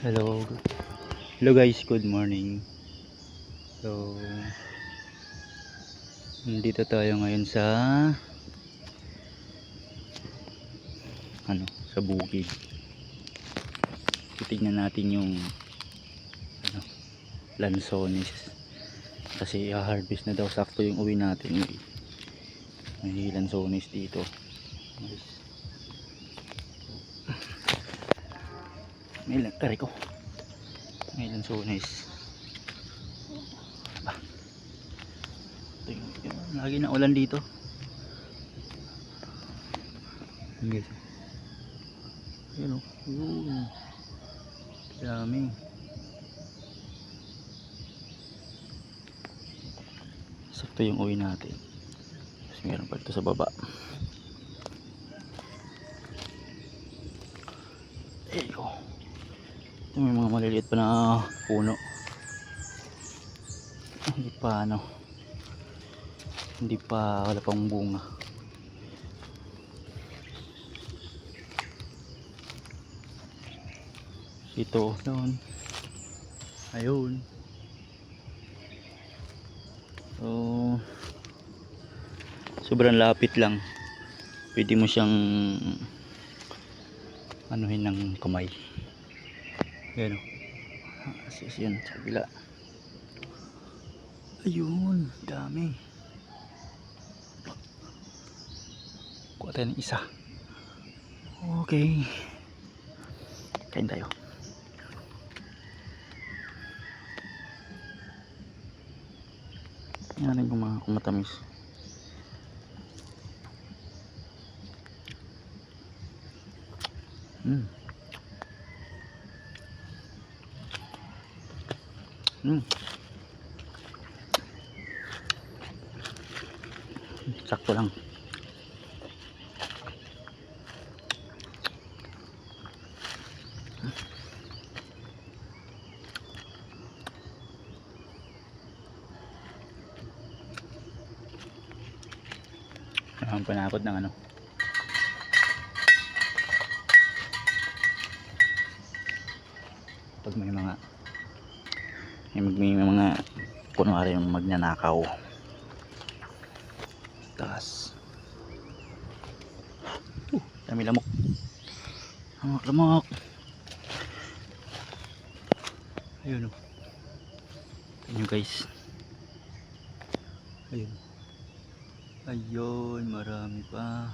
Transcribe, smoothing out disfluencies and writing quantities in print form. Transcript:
Hello. Hello guys, good morning. So, nandito tayo ngayon sa sa bukid. Titignan natin yung lansones. Kasi i-harvest na daw, sakto yung uwi natin. May lansones dito. May lansones. Lagi na ulan dito. Guys. Ayun oh. Yun. Dami. Sakto yung uwi natin. Tapos meron pa ito sa baba. Ayun. Ito may mga maliliit pa na puno. Hindi pa wala pang bunga. Ito doon. Ayun. So sobrang lapit lang. Pwede mo siyang anuhin ng kamay. Ayan o. Asis yan sa kabila. Ayun, dami. Kuha tayo ng isa. Okay. Kain tayo. Yan natin kung matamis. Sakto lang. Ang panakot ng pag may mga kunwari yung magnanakaw taas. Dami lamok. Lamok. Ayun o. Ayun guys. Ayun, marami pa.